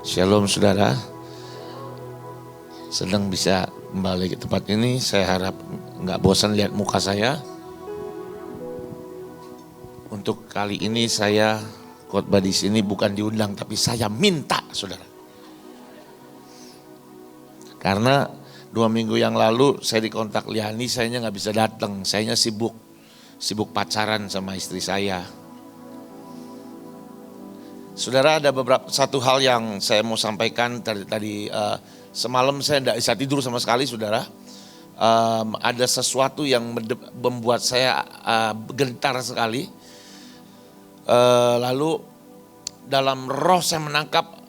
Shalom saudara, senang bisa kembali ke tempat ini. Saya harap nggak bosan lihat muka saya. Untuk kali ini saya khotbah di sini bukan diundang, tapi saya minta saudara. Karena 2 minggu yang lalu saya dikontak Liani, sayanya nggak bisa datang. Sayanya sibuk pacaran sama istri saya. Saudara, ada satu hal yang saya mau sampaikan tadi semalam saya tidak bisa tidur sama sekali, saudara. Ada sesuatu yang membuat saya gentar sekali. Lalu dalam roh saya menangkap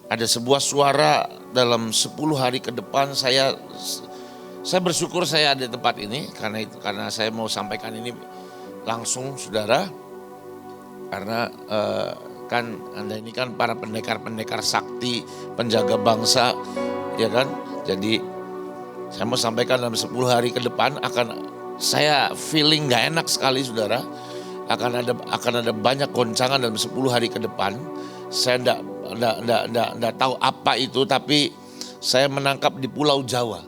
ada sebuah suara dalam 10 hari ke depan. Saya bersyukur saya ada di tempat ini karena saya mau sampaikan ini langsung, saudara. Karena kan Anda ini kan para pendekar sakti, penjaga bangsa, ya kan. Jadi saya mau sampaikan dalam 10 hari ke depan saya feeling gak enak sekali, saudara. Akan ada banyak goncangan dalam 10 hari ke depan. Saya enggak tahu apa itu, tapi saya menangkap di Pulau Jawa.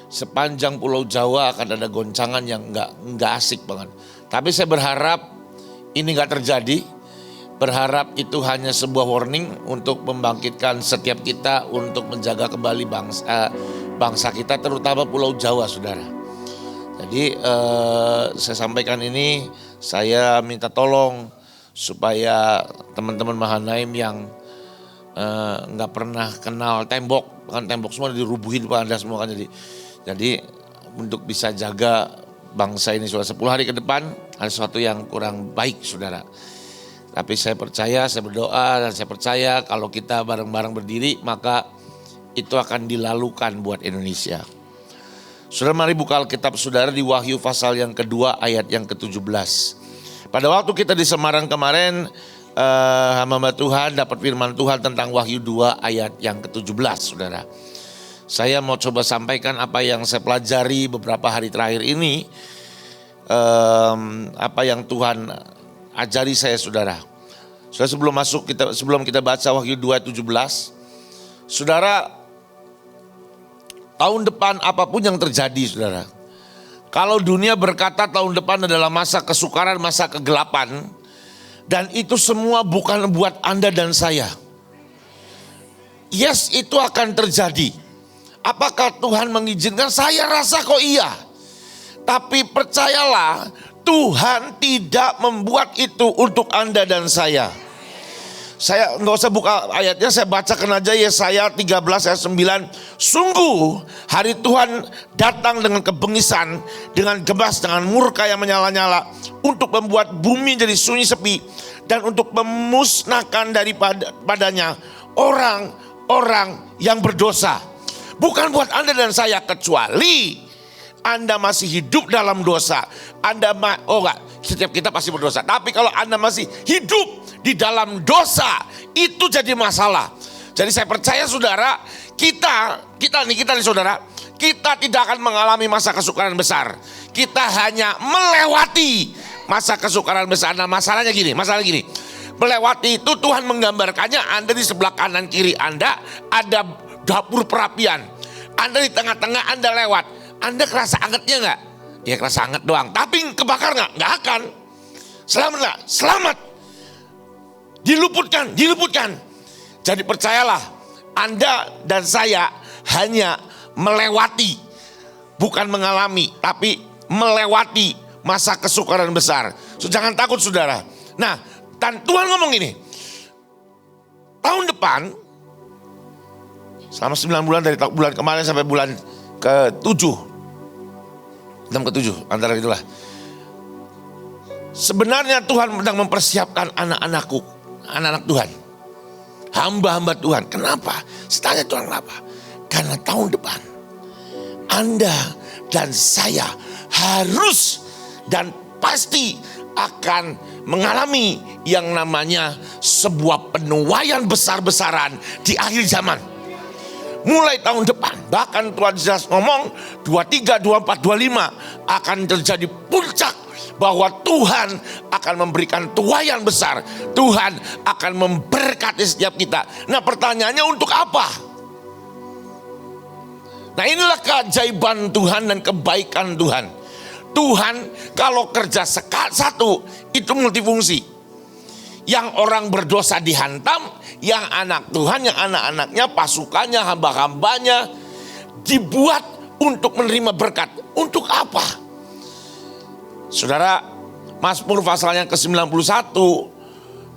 Sepanjang Pulau Jawa akan ada goncangan yang enggak asik banget. Tapi saya berharap ini enggak terjadi. Berharap itu hanya sebuah warning untuk membangkitkan setiap kita untuk menjaga kembali bangsa kita, terutama Pulau Jawa, saudara. Jadi saya sampaikan ini, saya minta tolong supaya teman-teman Mahanaim yang nggak pernah kenal tembok, kan tembok semua dirubuhin Pak Anda semua kan. Jadi untuk bisa jaga bangsa ini sudah 10 hari ke depan, ada sesuatu yang kurang baik, saudara. Tapi saya percaya, saya berdoa dan saya percaya kalau kita bareng-bareng berdiri maka itu akan dilalukan buat Indonesia. Saudara, mari buka Alkitab saudara di Wahyu pasal yang kedua ayat yang ke-17. Pada waktu kita di Semarang kemarin, hamba Tuhan dapat firman Tuhan tentang Wahyu 2 ayat yang ke-17, saudara. Saya mau coba sampaikan apa yang saya pelajari beberapa hari terakhir ini, apa yang Tuhan ajari saya, saudara. Saudara, sebelum kita baca Wahyu 2:17, saudara, tahun depan apapun yang terjadi, saudara. Kalau dunia berkata tahun depan adalah masa kesukaran, masa kegelapan, dan itu semua bukan buat Anda dan saya. Yes, itu akan terjadi. Apakah Tuhan mengizinkan? Saya rasa kok iya. Tapi percayalah, Tuhan tidak membuat itu untuk Anda dan saya. Saya nggak usah buka ayatnya, saya bacakan aja Yesaya 13 ayat 9. Sungguh hari Tuhan datang dengan kebengisan, dengan gebas, dengan murka yang menyala-nyala, untuk membuat bumi jadi sunyi sepi, dan untuk memusnahkan daripadanya orang-orang yang berdosa. Bukan buat Anda dan saya, kecuali Anda masih hidup dalam dosa. Setiap kita pasti berdosa. Tapi kalau Anda masih hidup di dalam dosa, itu jadi masalah. Jadi saya percaya, saudara, kita nih saudara, kita tidak akan mengalami masa kesukaran besar. Kita hanya melewati masa kesukaran besar. Nah, masalahnya gini. Melewati itu Tuhan menggambarkannya, Anda di sebelah kanan kiri Anda ada dapur perapian. Anda di tengah-tengah, Anda lewat. Anda kerasa angetnya enggak? Ya kerasa anget doang. Tapi kebakar enggak? Enggak akan. Selamat enggak? Selamat. Diluputkan. Jadi percayalah, Anda dan saya hanya melewati, bukan mengalami, tapi melewati masa kesukaran besar. So, jangan takut, saudara. Nah, dan Tuhan ngomong ini, tahun depan, selama 9 bulan dari bulan kemarin sampai bulan ke-7, 6 ke-7, antara itulah. Sebenarnya Tuhan sedang mempersiapkan anak-anak Tuhan, hamba-hamba Tuhan. Kenapa? Saya tanya Tuhan, kenapa? Karena tahun depan Anda dan saya harus dan pasti akan mengalami yang namanya sebuah penuaian besar-besaran di akhir zaman. Mulai tahun depan, bahkan Tuhan jelas ngomong 23, 24, 25 akan terjadi puncak bahwa Tuhan akan memberikan tuaian besar. Tuhan akan memberkati setiap kita. Nah, pertanyaannya untuk apa? Nah, inilah keajaiban Tuhan dan kebaikan Tuhan. Tuhan kalau kerja satu itu multifungsi. Yang orang berdosa dihantam, yang anak Tuhan, yang anak-anaknya, pasukannya, hamba-hambanya dibuat untuk menerima berkat. Untuk apa? Saudara, Mazmur pasal yang ke-91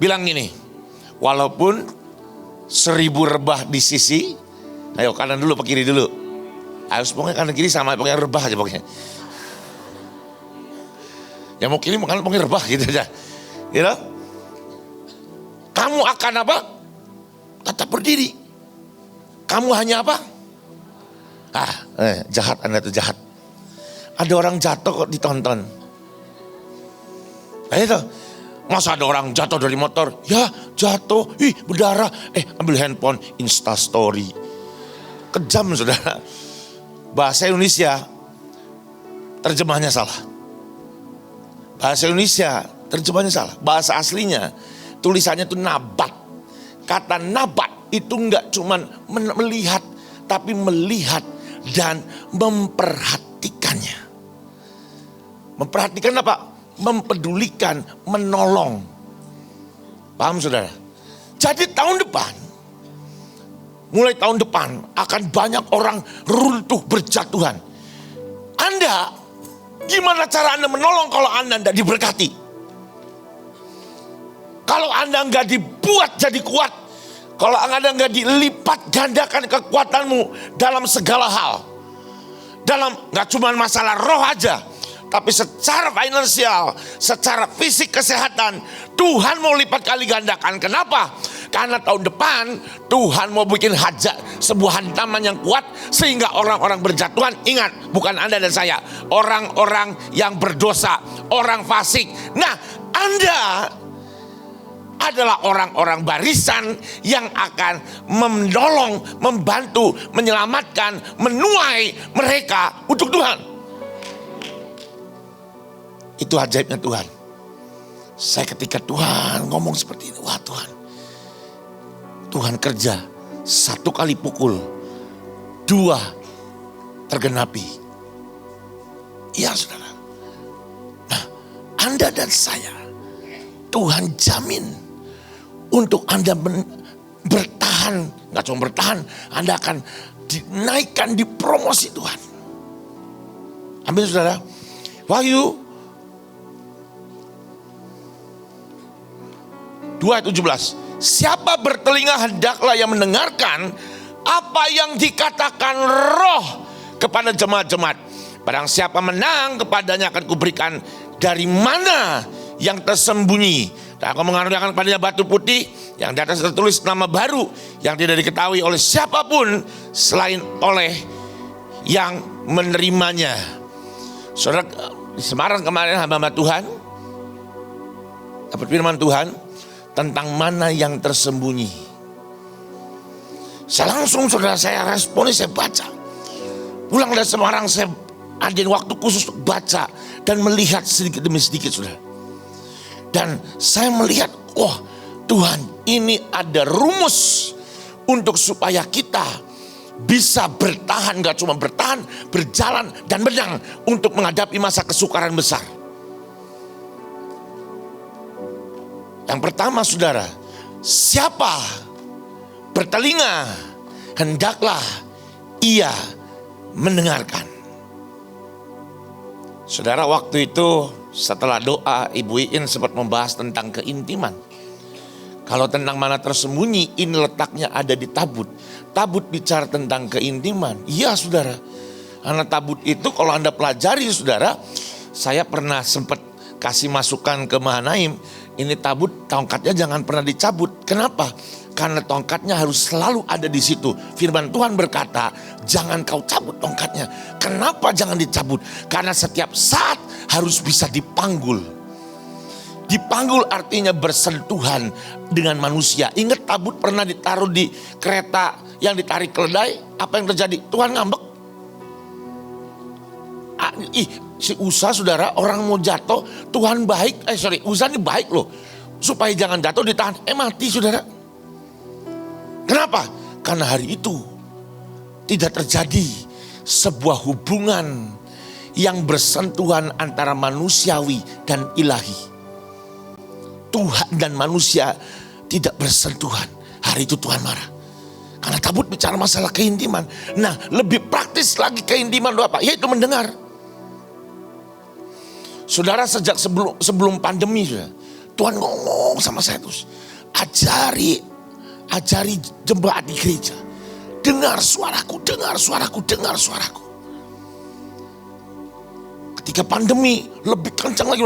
bilang gini, walaupun 1000 rebah di sisi, ayo kanan dulu, kiri dulu. Ayo pokoknya kanan kiri sama, pokoknya rebah aja pokoknya. Yang mau kiri mau kanan pokoknya rebah gitu aja. Gitu? Kamu akan apa? Tetap berdiri. Kamu hanya apa? Jahat, Anda tuh jahat. Ada orang jatuh kok ditonton. Itu, masa ada orang jatuh dari motor? Ya jatuh, berdarah. Ambil handphone, Insta story. Kejam saudara. Bahasa Indonesia terjemahnya salah. Bahasa Indonesia terjemahnya salah. Bahasa aslinya tulisannya itu nabat. Kata nabat itu enggak cuman melihat, tapi melihat dan memperhatikannya. Memperhatikan apa? Mempedulikan, menolong. Paham saudara? Jadi tahun depan, mulai tahun depan akan banyak orang runtuh berjatuhan. Anda, gimana cara Anda menolong kalau Anda tidak diberkati? Kalau Anda nggak dibuat jadi kuat, kalau Anda nggak dilipat gandakan kekuatanmu dalam segala hal, dalam nggak cuma masalah roh aja, tapi secara finansial, secara fisik kesehatan, Tuhan mau lipat kali gandakan. Kenapa? Karena tahun depan Tuhan mau bikin hajat, sebuah hantaman yang kuat, sehingga orang-orang berjatuhan, ingat, bukan Anda dan saya, orang-orang yang berdosa, orang fasik. Nah, Anda adalah orang-orang barisan yang akan menolong, membantu, menyelamatkan, menuai mereka untuk Tuhan. Itu ajaibnya Tuhan. Saya ketika Tuhan ngomong seperti ini, wah Tuhan kerja, 1 kali pukul, 2 tergenapi. Iya saudara. Nah, Anda dan saya, Tuhan jamin untuk Anda bertahan. Gak cuma bertahan, Anda akan dinaikkan, dipromosi Tuhan. Amin saudara. Wahyu 2:17. Siapa bertelinga hendaklah yang mendengarkan apa yang dikatakan Roh kepada jemaat-jemaat. Barang siapa menang, kepadanya akan kuberikan dari mana yang tersembunyi. Dan aku mengaruniakan kepadanya batu putih yang di atas tertulis nama baru yang tidak diketahui oleh siapapun selain oleh yang menerimanya. Saudara, di Semarang kemarin hamba Tuhan dapat firman Tuhan tentang mana yang tersembunyi. Saya langsung saudara, saya responi, saya baca. Pulang dari Semarang saya ada waktu khusus untuk baca dan melihat sedikit demi sedikit saudara. Dan saya melihat, wah Tuhan, ini ada rumus untuk supaya kita bisa bertahan, gak cuma bertahan, berjalan dan menang untuk menghadapi masa kesukaran besar. Yang pertama saudara, siapa bertelinga hendaklah ia mendengarkan. Saudara, waktu itu setelah doa, Ibu Iin sempat membahas tentang keintiman. Kalau tentang mana tersembunyi, ini letaknya ada di tabut. Tabut bicara tentang keintiman. Iya saudara, karena tabut itu kalau Anda pelajari saudara, saya pernah sempat kasih masukan ke Mahanaim. Ini tabut, tongkatnya jangan pernah dicabut. Kenapa? Karena tongkatnya harus selalu ada di situ. Firman Tuhan berkata, jangan kau cabut tongkatnya. Kenapa jangan dicabut? Karena setiap saat harus bisa dipanggul. Dipanggul artinya bersentuhan dengan manusia. Ingat tabut pernah ditaruh di kereta yang ditarik keledai. Apa yang terjadi? Tuhan ngambek. si Usa saudara, orang mau jatuh, Tuhan baik, Usa ini baik loh. Supaya jangan jatuh ditahan, mati saudara. Kenapa? Karena hari itu tidak terjadi sebuah hubungan yang bersentuhan antara manusiawi dan ilahi. Tuhan dan manusia tidak bersentuhan. Hari itu Tuhan marah. Karena Kabut bicara masalah keintiman. Nah, lebih praktis lagi keintiman itu apa? Yaitu mendengar. Saudara, sejak sebelum pandemi sudah, Tuhan ngomong sama saya terus. Ajari jemaat di gereja. Dengar suaraku, dengar suaraku, dengar suaraku. Ketika pandemi lebih kencang lagi.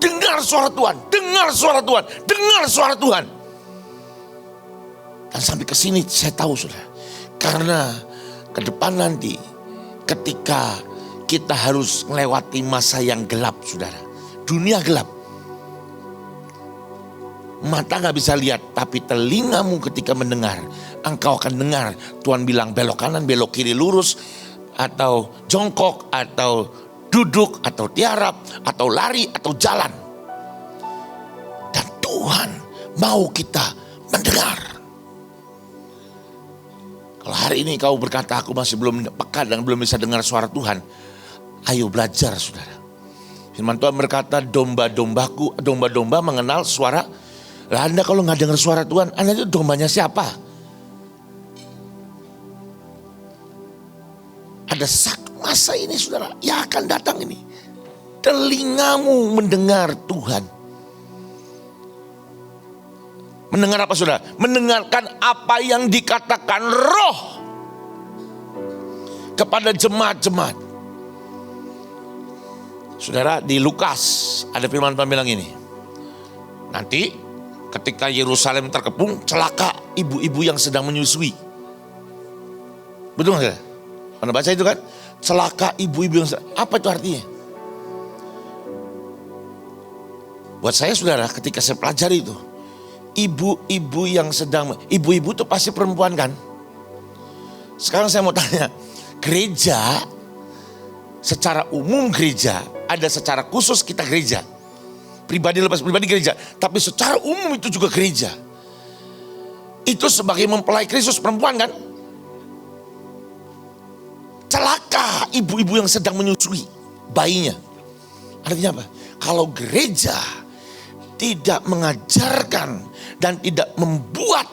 Dengar suara Tuhan, dengar suara Tuhan, dengar suara Tuhan. Dan sampai ke sini saya tahu sudah. Karena ke depan nanti ketika kita harus melewati masa yang gelap saudara. Dunia gelap. Mata gak bisa lihat, tapi telingamu ketika mendengar, engkau akan dengar Tuhan bilang belok kanan, belok kiri, lurus, atau jongkok, atau duduk, atau tiarap, atau lari, atau jalan. Dan Tuhan mau kita mendengar. Kalau hari ini kau berkata aku masih belum peka dan belum bisa dengar suara Tuhan, ayo belajar saudara. Firman Tuhan berkata domba-domba mengenal suara. Lah Anda kalau gak dengar suara Tuhan, Anda itu dombanya siapa? Ada satu masa ini saudara, yang akan datang ini. Telingamu mendengar Tuhan. Mendengar apa saudara? Mendengarkan apa yang dikatakan Roh kepada jemaat-jemaat. Saudara, di Lukas ada firman Tuhan bilang ini. Nanti ketika Yerusalem terkepung, celaka ibu-ibu yang sedang menyusui. Betul nggak? Anda baca itu kan? Celaka ibu-ibu yang sedang, apa itu artinya? Buat saya saudara, ketika saya pelajari itu, ibu-ibu yang sedang, ibu-ibu itu pasti perempuan kan? Sekarang saya mau tanya, gereja, secara umum gereja, ada secara khusus kita gereja. Pribadi lepas pribadi gereja, tapi secara umum itu juga gereja. Itu sebagai mempelai Kristus perempuan kan? Celaka ibu-ibu yang sedang menyusui bayinya. Artinya apa? Kalau gereja tidak mengajarkan dan tidak membuat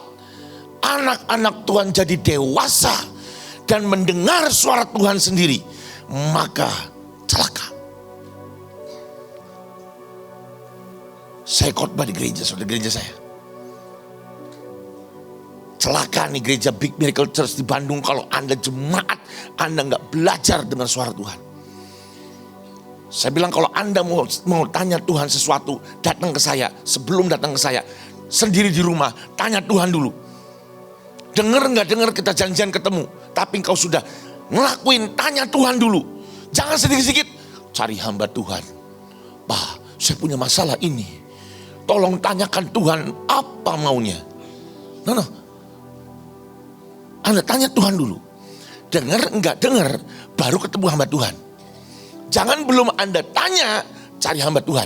anak-anak Tuhan jadi dewasa dan mendengar suara Tuhan sendiri, maka celaka. Saya khotbah di gereja, saudara, gereja saya. Celaka nih gereja Big Miracle Church di Bandung kalau Anda jemaat, Anda gak belajar dengan suara Tuhan. Saya bilang kalau Anda mau tanya Tuhan sesuatu, datang ke saya. Sebelum datang ke saya, sendiri di rumah, tanya Tuhan dulu. Dengar gak dengar kita janjian ketemu, tapi engkau sudah ngelakuin, tanya Tuhan dulu. Jangan sedikit-sedikit, cari hamba Tuhan. Pak, saya punya masalah ini. Tolong tanyakan Tuhan apa maunya. No. Anda tanya Tuhan dulu. Dengar enggak dengar, baru ketemu hamba Tuhan. Jangan belum Anda tanya, cari hamba Tuhan.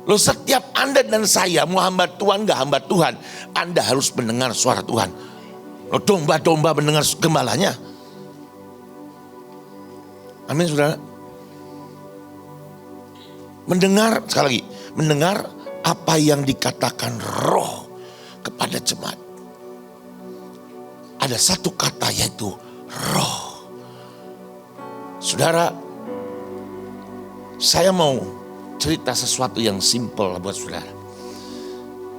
Loh, setiap Anda dan saya mau hamba Tuhan enggak hamba Tuhan, Anda harus mendengar suara Tuhan. Loh, domba-domba mendengar gembalanya. Amin saudara. Mendengar, sekali lagi, mendengar apa yang dikatakan Roh kepada jemaat. Ada satu kata yaitu Roh. Saudara, saya mau cerita sesuatu yang simpel buat saudara.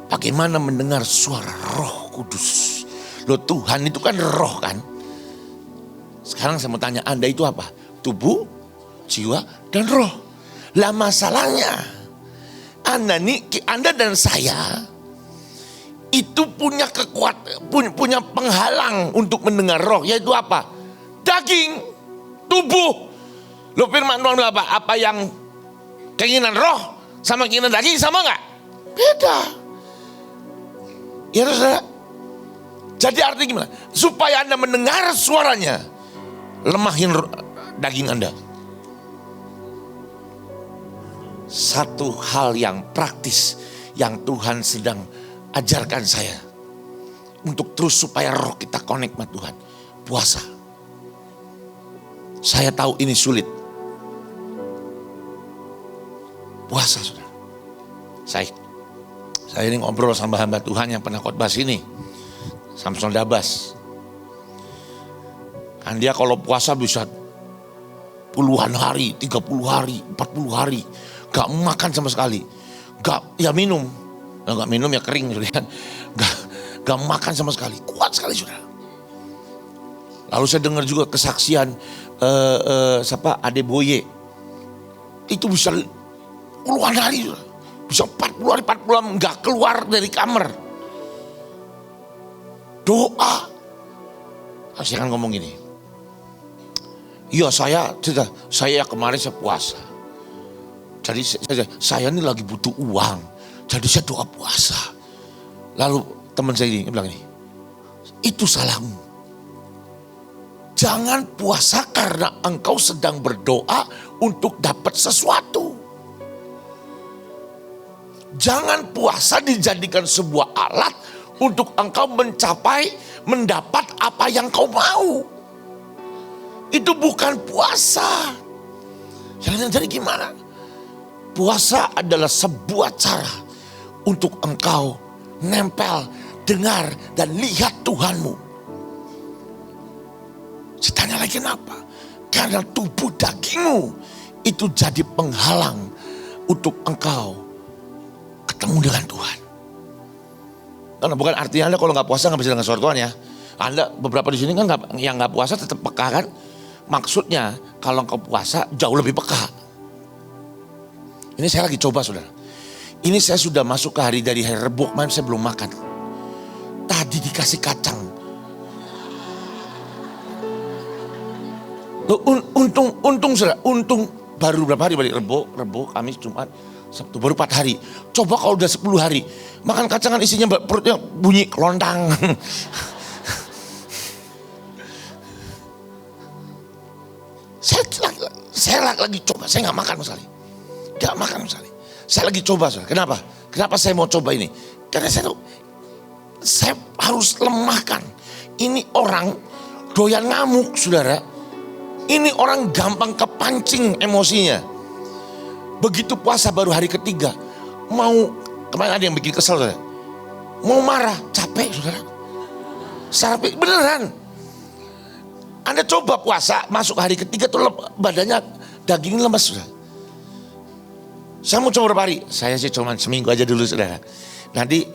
Bagaimana mendengar suara Roh Kudus. Loh, Tuhan itu kan roh kan. Sekarang saya mau tanya, Anda itu apa? Tubuh, jiwa, dan roh. Lah masalahnya, Anda dan saya itu punya kekuatan, punya penghalang untuk mendengar roh, yaitu apa? Daging, tubuh. Loh, firman Tuhan apa? Apa yang keinginan roh sama keinginan daging sama nggak? Beda. Ya saudara. Jadi artinya gimana? Supaya Anda mendengar suaranya, lemahin daging Anda. Satu hal yang praktis yang Tuhan sedang ajarkan saya untuk terus supaya roh kita connect sama Tuhan, puasa. Saya tahu ini sulit. Puasa, saudara. Saya ini ngobrol sama hamba Tuhan yang pernah khotbah sini, Samson Dabas. Kan dia kalau puasa bisa puluhan hari, 30 hari, 40 hari. Gak makan sama sekali. Ya minum. Gak minum ya kering. Gak makan sama sekali. Kuat sekali, saudara. Lalu saya dengar juga kesaksian Adeboye. Itu bisa puluhan hari, saudara. Bisa 40 hari, 40 hari gak keluar dari kamar. Doa. Saya kan ngomong gini. Iya saya kemarin saya puasa. Jadi saya ini lagi butuh uang. Jadi saya doa puasa. Lalu teman saya ini bilang ini. Itu salahmu. Jangan puasa karena engkau sedang berdoa untuk dapat sesuatu. Jangan puasa dijadikan sebuah alat untuk engkau mendapat apa yang kau mau. Itu bukan puasa. Jadi gimana? Puasa adalah sebuah cara untuk engkau nempel, dengar, dan lihat Tuhanmu. Saya tanya lagi kenapa? Karena tubuh dagingmu itu jadi penghalang untuk engkau ketemu dengan Tuhan. Karena bukan artinya Anda kalau nggak puasa nggak bisa dengan suara Tuhan ya. Anda beberapa di sini kan yang nggak puasa tetap peka kan? Maksudnya kalau engkau puasa jauh lebih peka. Ini saya lagi coba, saudara. Ini saya sudah masuk ke dari hari Rebo, kemarin saya belum makan. Tadi dikasih kacang. Loh, untung saudara, untung baru berapa hari balik Rebo, Kamis, Jumat, Sabtu, baru 4 hari. Coba kalau udah 10 hari, makan kacangan isinya perutnya bunyi kelontang. Saya lagi coba, saya gak makan sekali. Gak makan sekali. Saya lagi coba, saudara. Kenapa? Kenapa saya mau coba ini? Karena saya harus lemahkan. Ini orang doyan ngamuk, saudara. Ini orang gampang kepancing emosinya. Begitu puasa baru hari ketiga, kemarin ada yang bikin kesel, saudara. Mau marah, capek, saudara. Capek, beneran. Anda coba puasa, masuk hari ketiga tuh badannya daging lemas, saudara. Saya mau coba berapa hari? Saya sih cuma seminggu aja dulu, saudara. Nanti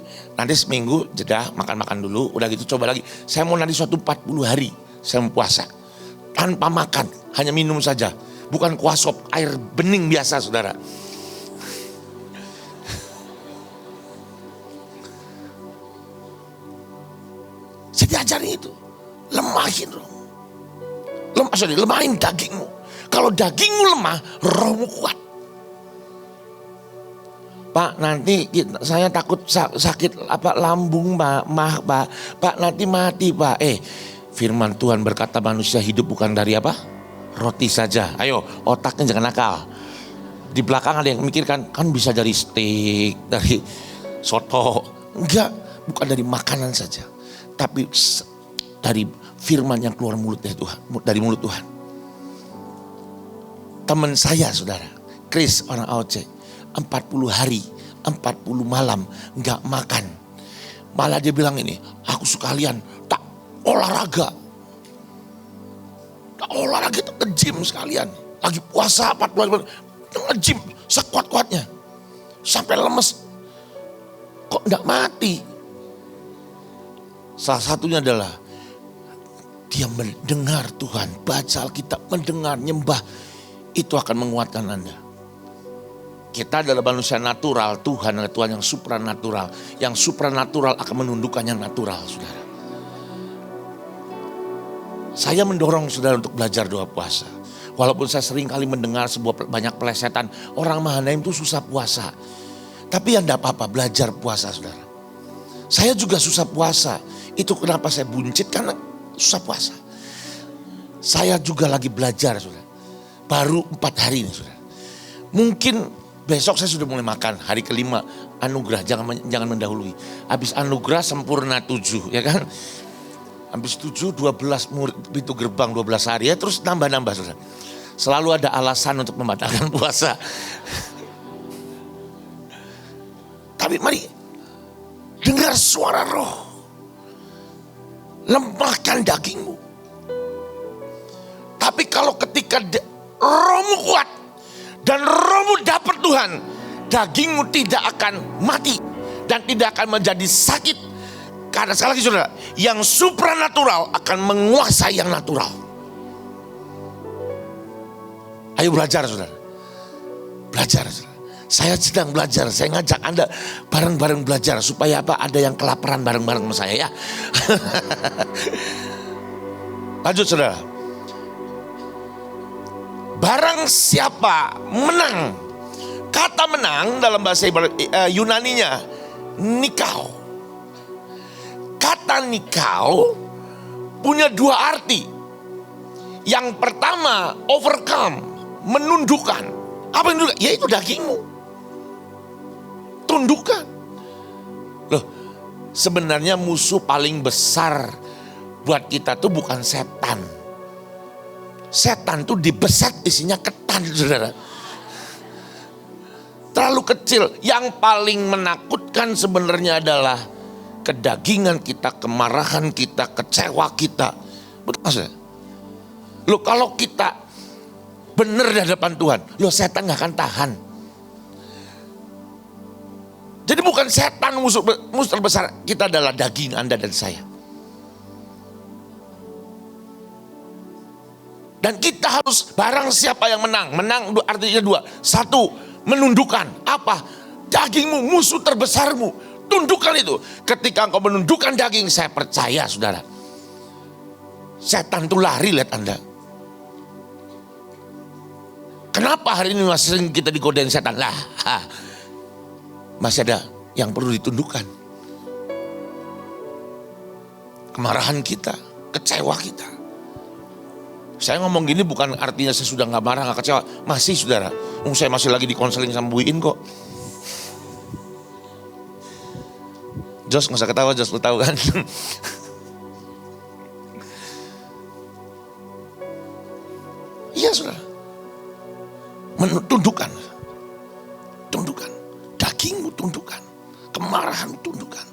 seminggu jeda makan-makan dulu, udah gitu coba lagi. Saya mau nanti suatu 40 hari saya mau puasa. Tanpa makan, hanya minum saja. Bukan kuasop, air bening biasa, saudara. Saya diajarin itu. Lemahin dagingmu. Kalau dagingmu lemah, rohmu kuat. Pak, nanti saya takut sakit lambung, Pak. Pak, nanti mati, Pak. Firman Tuhan berkata manusia hidup bukan dari apa? Roti saja. Ayo, otaknya jangan nakal. Di belakang ada yang mikirkan, kan bisa dari steak, dari soto. Enggak, bukan dari makanan saja. Tapi dari firman yang keluar dari mulut Tuhan. Teman saya, saudara, Chris, orang Auce, 40 hari, 40 malam gak makan. Malah dia bilang ini, aku sekalian tak olahraga. Tak nge-gym sekalian. Lagi puasa 40 hari, nge-gym sekuat-kuatnya. Sampai lemes. Kok gak mati? Salah satunya adalah dia mendengar Tuhan, baca Alkitab, mendengar, nyembah. Itu akan menguatkan Anda. Kita adalah manusia natural, Tuhan adalah Tuhan yang supranatural. Yang supranatural akan menundukkan yang natural, saudara. Saya mendorong saudara untuk belajar doa puasa. Walaupun saya sering kali mendengar banyak pelesetan, orang Mahanaim itu susah puasa. Tapi ya enggak apa-apa, belajar puasa, saudara. Saya juga susah puasa. Itu kenapa saya buncit, karena susah puasa. Saya juga lagi belajar, saudara. Baru 4 hari ini, saudara. Mungkin besok saya sudah mulai makan. Hari kelima, anugerah, jangan mendahului. Habis anugerah sempurna 7, ya kan? Habis 7, 12 murid pintu gerbang 12 hari, ya terus nambah-nambah, saudara. Selalu ada alasan untuk membatalkan puasa. Tapi mari dengar suara Roh. Lemahkan dagingmu. Tapi kalau ketika rohmu kuat dan rohmu dapat Tuhan, dagingmu tidak akan mati dan tidak akan menjadi sakit. Karena sekali lagi saudara, yang supranatural akan menguasai yang natural. Ayo belajar saudara. Belajar saudara. Saya sedang belajar, saya ngajak Anda bareng-bareng belajar. Supaya apa? Ada yang kelaparan bareng-bareng sama saya ya. Lanjut saudara. Barang siapa menang. Kata menang dalam bahasa Yunaninya nikao. Kata nikao punya 2 arti. Yang pertama overcome, menundukkan. Apa yang menundukkan? Yaitu dagingmu. Tundukkan. Loh, sebenarnya musuh paling besar buat kita tuh bukan setan. Setan tuh dibeset isinya ketan, saudara. Terlalu kecil. Yang paling menakutkan sebenarnya adalah kedagingan kita, kemarahan kita, kecewa kita. Betul maksudnya? Loh, kalau kita benar di hadapan Tuhan, loh setan gak akan tahan. Jadi bukan setan musuh terbesar kita adalah daging Anda dan saya. Dan kita harus barang siapa yang menang. Menang artinya 2. 1, menundukkan. Apa? Dagingmu, musuh terbesarmu. Tundukkan itu. Ketika engkau menundukkan daging, saya percaya saudara. Setan itu lari, lihat Anda. Kenapa hari ini masih sering kita digodain setan? Lah, masih ada yang perlu ditundukkan. Kemarahan kita, kecewa kita. Saya ngomong gini bukan artinya saya sudah gak marah, gak kecewa. Masih saudara. Saya masih lagi di konseling sama Bu Iin kok. Jos gak usah ketawa, Jos, lu tahu kan. Iya saudara. Tundukkan. Tundukkan. Dagingmu tundukkan. Kemarahanmu tundukkan.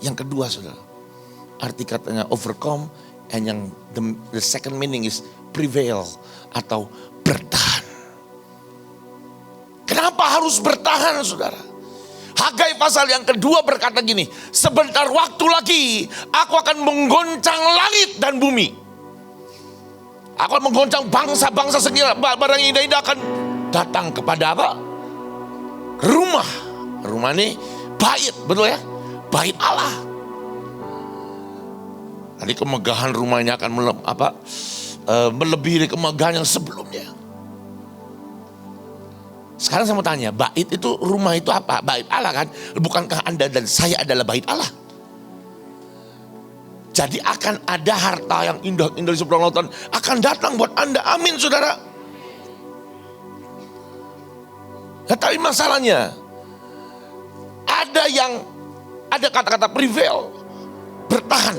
Yang kedua saudara. Arti katanya overcome. And yang the second meaning is prevail atau bertahan. Kenapa harus bertahan saudara? Hagai pasal yang kedua berkata gini, sebentar waktu lagi aku akan menggoncang langit dan bumi. Aku akan menggoncang bangsa-bangsa sekira barang indah-indah akan datang kepada apa? Rumah. Rumah ini bait, betul ya? Bait Allah. Nanti kemegahan rumahnya akan melebihi kemegahan yang sebelumnya. Sekarang saya mau tanya, bait itu rumah itu apa? Bait Allah kan? Bukankah Anda dan saya adalah bait Allah? Jadi akan ada harta yang indah-indah di seberang lautan akan datang buat Anda. Amin saudara. Nah, tapi masalahnya ada kata-kata prevail, bertahan.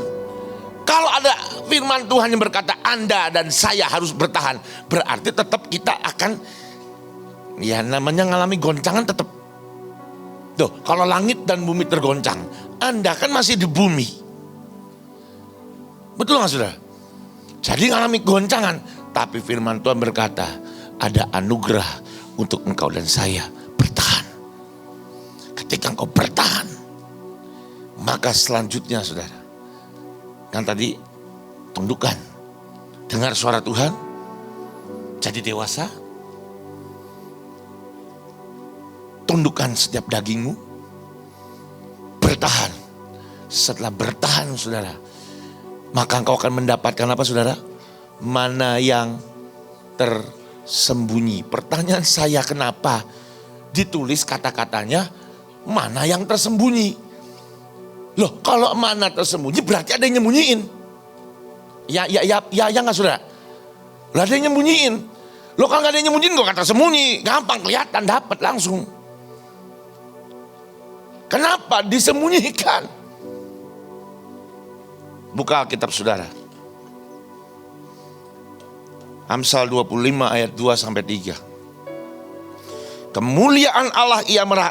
Kalau ada firman Tuhan yang berkata Anda dan saya harus bertahan, berarti tetap kita akan ya namanya ngalami goncangan tetap. Tuh, kalau langit dan bumi tergoncang, Anda kan masih di bumi. Betul nggak saudara? Jadi ngalami goncangan, tapi firman Tuhan berkata ada anugerah untuk engkau dan saya bertahan. Ketika engkau bertahan, maka selanjutnya saudara, kan tadi tundukkan, dengar suara Tuhan, jadi dewasa, tundukkan setiap dagingmu, bertahan. Setelah bertahan saudara, maka engkau akan mendapatkan apa saudara? Mana yang tersembunyi. Pertanyaan saya, kenapa ditulis kata-katanya mana yang tersembunyi? Loh, kalau mana tersembunyi berarti ada yang nyembunyiin. Ya nggak saudara? Lah ada yang nyembunyiin. Lo kalau gak ada yang nyembunyiin, gue kata sembunyi. Gampang kelihatan, dapat langsung. Kenapa disembunyikan? Buka Alkitab saudara. Amsal 25 ayat 2-3. Kemuliaan Allah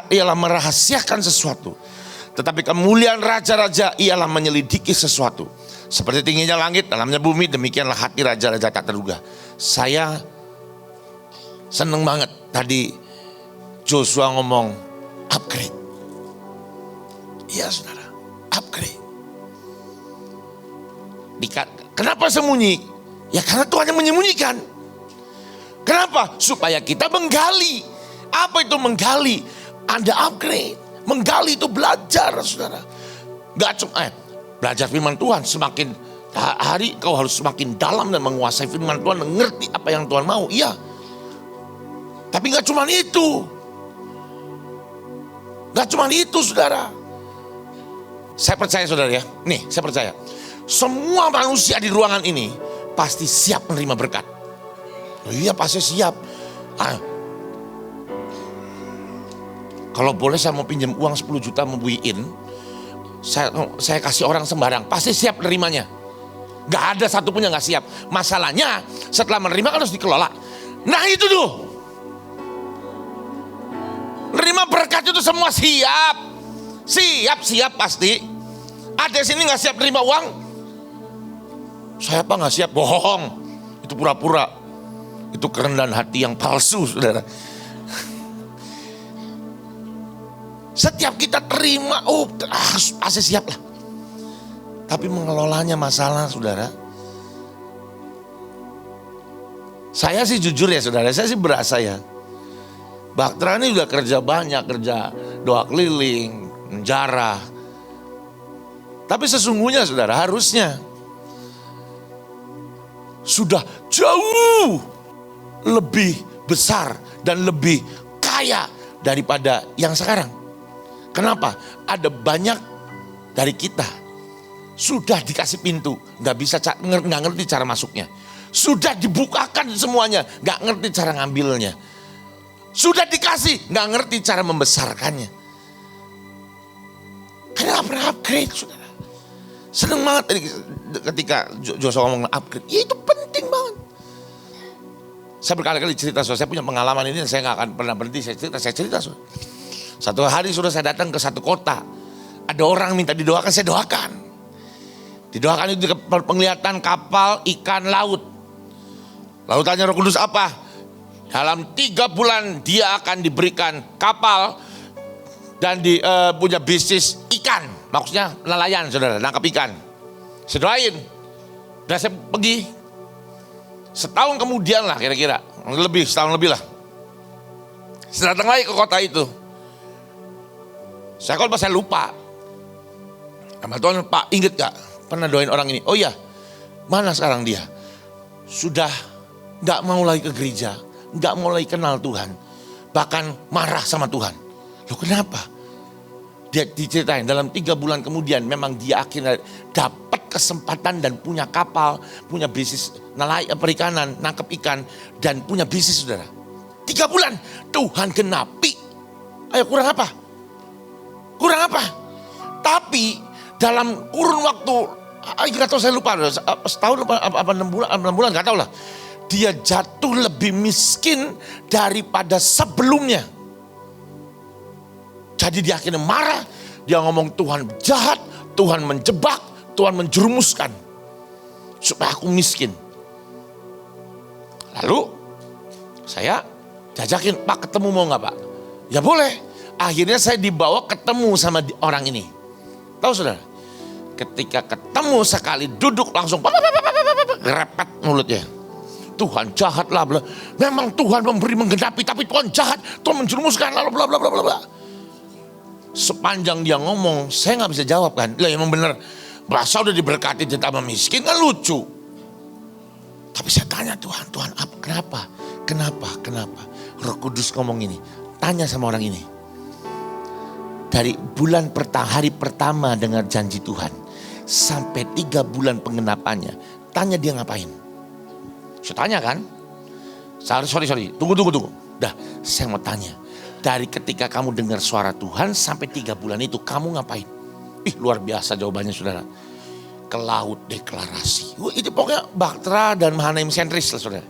ialah merahasiakan sesuatu. Tetapi kemuliaan raja-raja ialah menyelidiki sesuatu. Seperti tingginya langit, dalamnya bumi, demikianlah hati raja-raja tak terduga. Saya seneng banget tadi Joshua ngomong upgrade. Iya saudara, upgrade. Kenapa sembunyi? Ya karena Tuhan yang menyembunyikan. Kenapa? Supaya kita menggali. Apa itu menggali? Ada upgrade. Menggali itu belajar saudara. Gak cuma belajar firman Tuhan. Semakin hari kau harus semakin dalam dan menguasai firman Tuhan. Dan ngerti apa yang Tuhan mau. Iya. Tapi gak cuma itu. Gak cuma itu saudara. Saya percaya saudara ya. Nih saya percaya. Semua manusia di ruangan ini pasti siap menerima berkat. Oh iya pasti siap. Kalau boleh saya mau pinjam uang 10 juta membuiin. Saya kasih orang sembarang. Pasti siap menerimanya. Gak ada satupun yang gak siap. Masalahnya setelah menerima kan harus dikelola. Nah itu tuh. Nerima berkat itu semua siap. Siap pasti. Ada sini gak siap nerima uang? Saya apa gak siap? Bohong. Itu pura-pura. Itu kerendahan hati yang palsu saudara. Setiap kita terima, pasti siap lah. Tapi mengelolanya masalah saudara. Saya sih jujur ya saudara, saya sih berasa ya. Baktera ini udah kerja banyak, kerja doa keliling, menjarah. Tapi sesungguhnya saudara harusnya sudah jauh lebih besar dan lebih kaya daripada yang sekarang. Kenapa? Ada banyak dari kita sudah dikasih pintu, nggak ngerti cara masuknya. Sudah dibukakan semuanya, nggak ngerti cara ngambilnya. Sudah dikasih, nggak ngerti cara membesarkannya. Karena pernah upgrade, saudara. Seneng banget ketika Joshua ngomong upgrade. Ya itu penting banget. Saya berkali-kali cerita, saya punya pengalaman ini dan saya nggak akan pernah berhenti. Saya cerita. Satu hari sudah saya datang ke satu kota. Ada orang minta didoakan, saya doakan. Didoakan itu penglihatan kapal ikan laut. Lalu tanya Roh Kudus apa? Dalam 3 bulan dia akan diberikan kapal dan punya bisnis ikan. Maksudnya nelayan saudara, nangkap ikan. Saya doain. Dan saya pergi. Setahun kemudian lah kira-kira. Setahun lebih lah. Saya datang lagi ke kota itu. Saya kalau saya lupa. Sama Tuhan, Pak inget gak? Pernah doain orang ini. Oh iya, mana sekarang dia? Sudah gak mau lagi ke gereja. Gak mau lagi kenal Tuhan. Bahkan marah sama Tuhan. Loh kenapa? Dia diceritain dalam 3 bulan kemudian memang dia akhirnya dapat kesempatan dan punya kapal. Punya bisnis nelayan perikanan, nangkep ikan. Dan punya bisnis saudara. 3 bulan Tuhan genapi. Ayo kurang apa? Kurang apa? Tapi dalam kurun waktu, gak tahu saya lupa, setahun apa 6 bulan gak tahu lah. Dia jatuh lebih miskin daripada sebelumnya. Jadi dia akhirnya marah, dia ngomong Tuhan jahat, Tuhan menjebak, Tuhan menjerumuskan. Supaya aku miskin. Lalu saya jajakin, Pak ketemu mau gak Pak? Ya boleh. Akhirnya saya dibawa ketemu sama orang ini. Tahu saudara? Ketika ketemu sekali duduk langsung repet mulutnya. Tuhan jahat lah. Memang Tuhan memberi menggenapi tapi Tuhan jahat. Tuhan menjerumuskan lalu bla bla bla bla. Sepanjang dia ngomong saya gak bisa jawab kan. Lah emang bener. Masa udah diberkati ditambah miskin kan lucu. Tapi saya tanya Tuhan apa? Kenapa? Roh Kudus ngomong ini. Tanya sama orang ini. Dari hari pertama dengar janji Tuhan sampai 3 bulan penggenapannya, tanya dia ngapain. Saya tanya kan, sorry, tunggu. Dah, saya mau tanya. Dari ketika kamu dengar suara Tuhan sampai 3 bulan itu kamu ngapain? Luar biasa jawabannya saudara. Ke laut deklarasi. Itu pokoknya Baktera dan Mahanaim sentris lah saudara.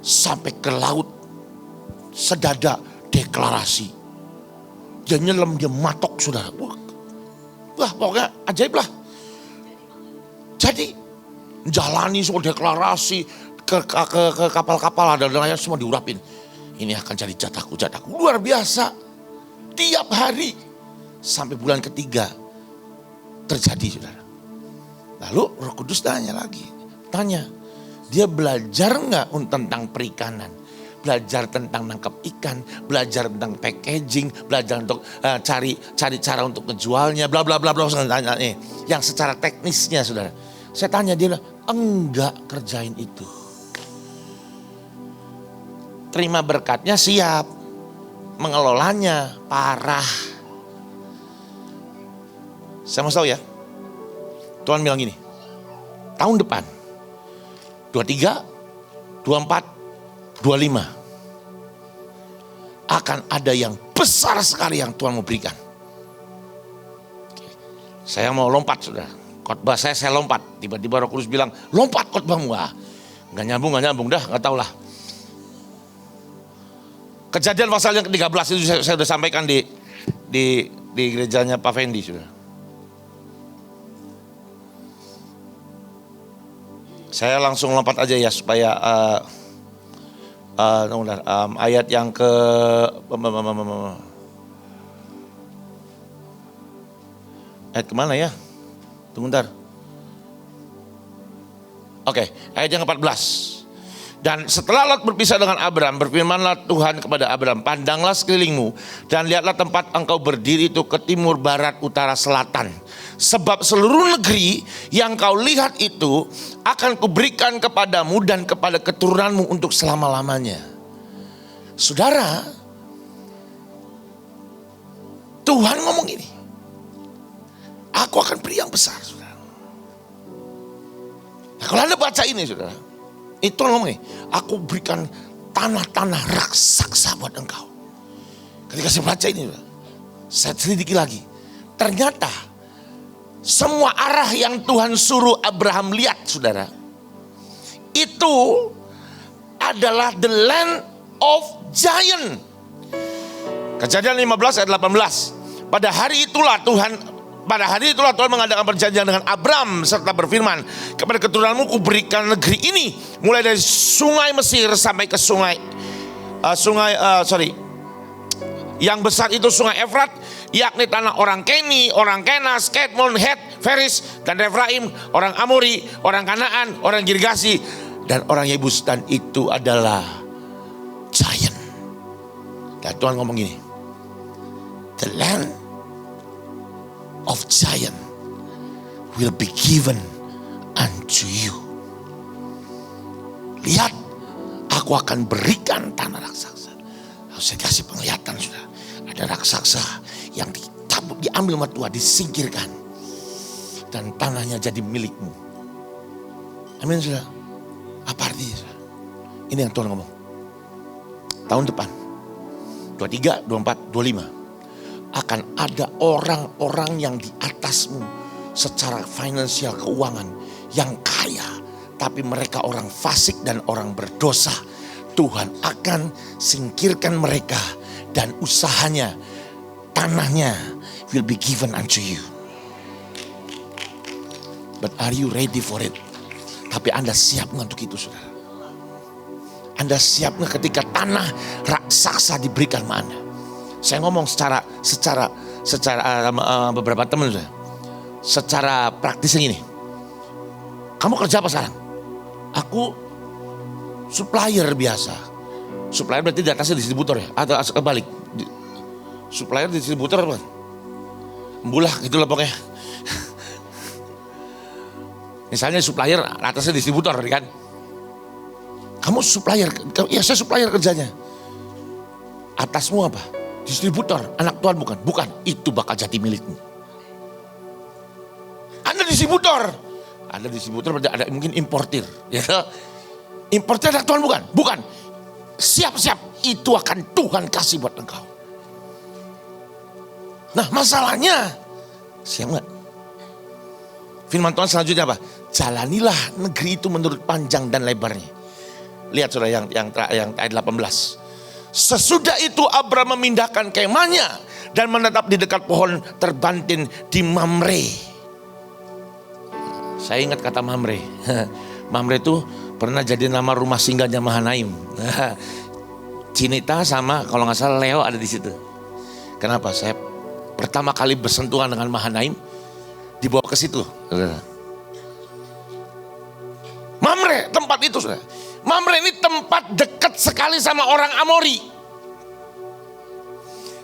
Sampai ke laut, sedada deklarasi. Dia nyelam, dia matok saudara. Wah pokoknya ajaib lah. Jadi jalani semua deklarasi ke kapal-kapal ada nelayan semua diurapin. Ini akan jadi jatahku. Luar biasa. Tiap hari sampai bulan ketiga terjadi saudara. Lalu Roh Kudus tanya, dia belajar nggak tentang perikanan? Belajar tentang nangkap ikan, belajar tentang packaging, belajar untuk cari cara untuk ngejualnya, bla bla bla bla. Yang secara teknisnya saudara. Saya tanya dia, enggak kerjain itu. Terima berkatnya siap, mengelolanya parah. Saya mau tahu ya, Tuhan bilang gini, tahun depan 23, 24, 25 akan ada yang besar sekali yang Tuhan mau berikan. Saya mau lompat saudara, khotbah saya lompat. Tiba-tiba Roh Kudus bilang, lompat khotbahmu. Gak nyambung dah, gak tahulah. Kejadian pasal yang ke-13 itu saya sudah sampaikan di gerejanya Pak Fendi sudah. Saya langsung lompat aja ya supaya ayat yang ke ayat kemana ya? Tunggu bentar. Oke, ayat yang ke-14. Dan setelah Lot berpisah dengan Abram, berfirmanlah Tuhan kepada Abram, pandanglah sekelilingmu dan lihatlah tempat engkau berdiri itu ke timur, barat, utara, selatan. Sebab seluruh negeri yang kau lihat itu akan kuberikan kepadamu dan kepada keturunanmu untuk selama-lamanya. Saudara, Tuhan ngomong gini, aku akan beri yang besar, saudara. Nah, kalau Anda baca ini, saudara, itu ngomong nih, aku berikan tanah-tanah raksasa buat engkau. Ketika saya baca ini, saya selidiki lagi. Ternyata semua arah yang Tuhan suruh Abraham lihat, saudara, itu adalah the land of giant. Kejadian 15 ayat 18. Pada hari itulah Tuhan mengadakan perjanjian dengan Abram serta berfirman, kepada keturunanmu kuberikan negeri ini, mulai dari sungai Mesir sampai ke yang besar itu sungai Efrat, yakni tanah orang Keni, orang Kenas, Kedmon, Het, Feris, dan Refraim, orang Amori, orang Kanaan, orang Girgasi, dan orang Yebus, dan itu adalah giant. Dan Tuhan ngomong gini, the land of giant will be given unto you. Lihat, aku akan berikan tanah raksasa. Lalu saya kasih penglihatan sudah. Ada raksasa yang dicabut, diambil sama Tuhan, disingkirkan. Dan tanahnya jadi milikmu. Amin sudah. Apa artinya sudah? Ini yang Tuhan ngomong. Tahun depan, 23, 24, 25. Akan ada orang-orang yang di atasmu secara finansial, keuangan yang kaya, tapi mereka orang fasik dan orang berdosa. Tuhan akan singkirkan mereka dan usahanya, tanahnya will be given unto you. But are you ready for it? Tapi Anda siap untuk itu, saudara? Anda siap ketika tanah raksasa diberikan sama Anda? Saya ngomong secara beberapa teman saya. Secara praktisnya gini. Kamu kerja apa sekarang? Aku supplier biasa. Supplier berarti di atasnya distributor ya? Atau kebalik? Supplier distributor apa? Mbulah gitulah pokoknya. Misalnya supplier atasnya distributor kan? Kamu supplier, ya saya supplier kerjanya. Atasmu apa? Distributor, anak Tuhan bukan? Bukan, itu bakal jadi milikmu. Anda distributor, Ada distributor, ada mungkin importir. Ya. Importir anak Tuhan bukan? Bukan. Siap-siap, itu akan Tuhan kasih buat engkau. Nah masalahnya, siap nggak? Firman Tuhan selanjutnya apa? Jalanilah negeri itu menurut panjang dan lebarnya. Lihat saudara yang ayat 18. Sesudah itu Abraham memindahkan kemahnya dan menetap di dekat pohon terbantin di Mamre. Saya ingat kata Mamre. Mamre itu pernah jadi nama rumah singgahnya Mahanaim. Cinita sama kalau nggak salah Leo ada di situ. Kenapa? Saya pertama kali bersentuhan dengan Mahanaim dibawa ke situ. Mamre tempat itu saudara. Mamre ini tempat dekat sekali sama orang Amori.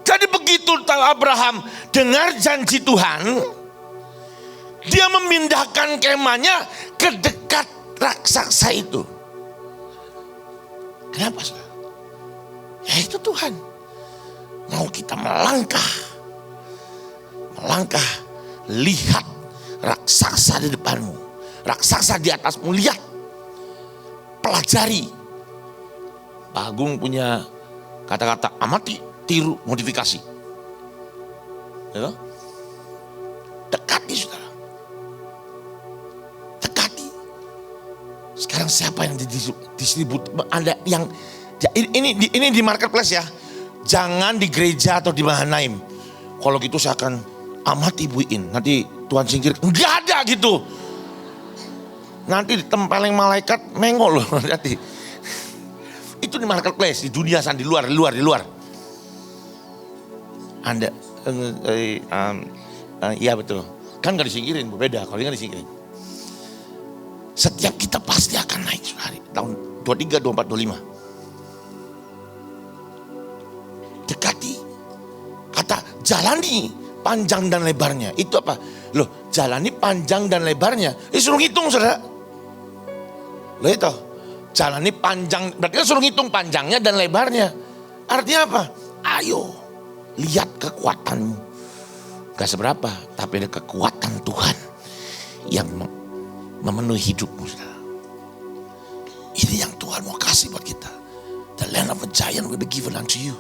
Jadi begitu Abraham dengar janji Tuhan, dia memindahkan kemahnya ke dekat raksasa itu. Kenapa saudara? Ya itu Tuhan mau kita melangkah, lihat raksasa di depanmu, raksasa di atasmu, lihat, pelajari. Pak Agung punya kata-kata amati, tiru, modifikasi. Ya? Dekati saudara, dekati. Sekarang siapa yang distribut? Ada yang ini di marketplace ya, jangan di gereja atau di Mahanaim. Kalau gitu saya akan amati buin, nanti Tuhan singkir, enggak ada gitu. Nanti ditempeleng malaikat mengol loh, hati. Itu di marketplace, di dunia sana, di luar. Anda, iya betul. Kan gak disingkirin, beda kalau gak disingkirin. Setiap kita pasti akan naik hari tahun 23, 24, 25. Dekati, kata jalani panjang dan lebarnya. Itu apa? Loh, jalani panjang dan lebarnya. Suruh ngitung saudara. Loh itu, jalani panjang, berarti kan suruh ngitung panjangnya dan lebarnya. Artinya apa? Ayo, lihat kekuatanmu. Gak seberapa, tapi ada kekuatan Tuhan yang memenuhi hidupmu saudara. Ini yang Tuhan mau kasih buat kita. The land of a giant will be given unto you.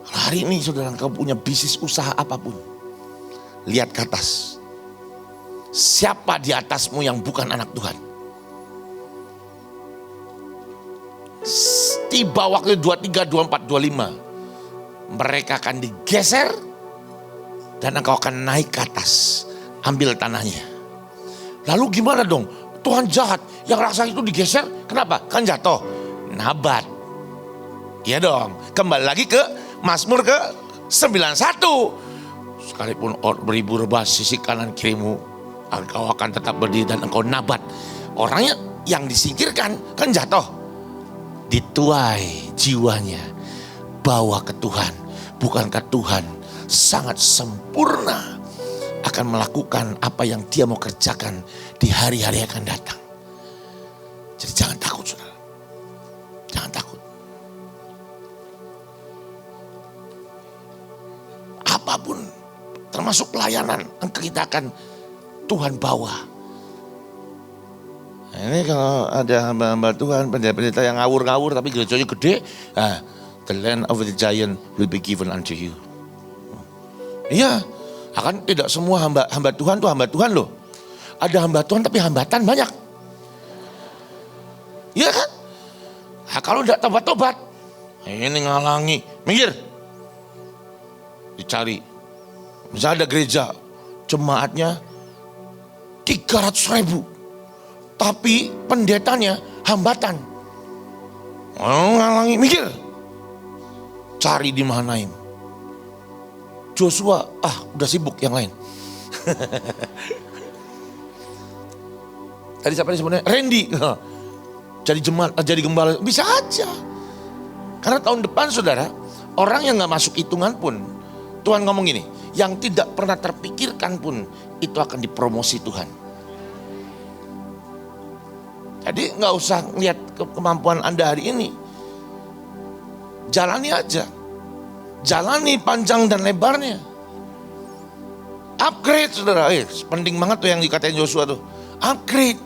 Hari ini saudara, engkau punya bisnis usaha apapun, lihat ke atas. Siapa di atasmu yang bukan anak Tuhan? Tiba waktu 23, 24, 25, mereka akan digeser dan engkau akan naik ke atas, ambil tanahnya. Lalu gimana dong? Tuhan jahat, yang raksasa itu digeser, kenapa? Kan jatuh, nabat. Iya dong, kembali lagi ke Mazmur ke 91. Sekalipun beribu rebah sisi kanan kirimu, engkau akan tetap berdiri dan engkau nabat. Orangnya yang disingkirkan kan jatuh. Dituai jiwanya, bawa ke Tuhan. Bukankah Tuhan sangat sempurna akan melakukan apa yang dia mau kerjakan di hari-hari yang akan datang. Jadi jangan takut saudara. Jangan takut. Apapun, termasuk pelayanan, kita akan Tuhan bawa. Nah, ini kalau ada hamba-hamba Tuhan, pendeta-pendeta yang ngawur-ngawur tapi gerejanya gede, the land of the giant will be given unto you. Iya, akan tidak semua hamba Tuhan tuh hamba Tuhan loh. Ada hamba Tuhan tapi hambatan banyak. Iya kan? Nah, kalau tidak tobat-tobat, ini ngalangi, minggir. Dicari. Misalnya ada gereja, jemaatnya 300.000. Tapi pendetanya hambatan. Ngalangi, mikir. Cari di Mahanaim. Joshua, udah sibuk yang lain. Tadi siapa sebenarnya? Randy. Jadi jemaat, jadi gembala, bisa aja. Karena tahun depan saudara, orang yang gak masuk hitungan pun, Tuhan ngomong gini, yang tidak pernah terpikirkan pun itu akan dipromosi Tuhan. Jadi gak usah lihat kemampuan Anda hari ini. Jalani aja. Jalani panjang dan lebarnya. Upgrade saudara, penting banget tuh yang dikatain Joshua tuh. Upgrade.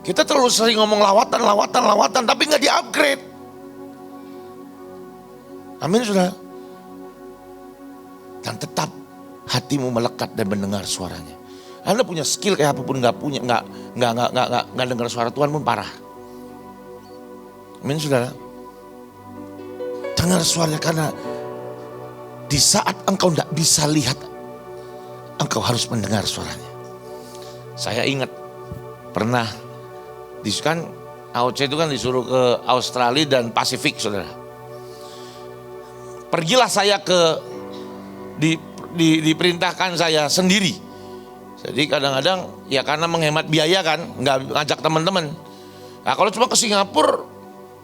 Kita terlalu sering ngomong lawatan, tapi nggak di-upgrade. Amin saudara. Dan tetap hatimu melekat dan mendengar suaranya. Anda punya skill kayak apapun nggak dengar suara Tuhan pun parah. Amin saudara. Dengar suaranya karena di saat engkau tidak bisa lihat, engkau harus mendengar suaranya. Saya ingat pernah kan AOC itu kan disuruh ke Australia dan Pasifik saudara. Pergilah saya diperintahkan saya sendiri. Jadi kadang-kadang ya karena menghemat biaya kan, nggak ngajak teman-teman. Nah kalau cuma ke Singapura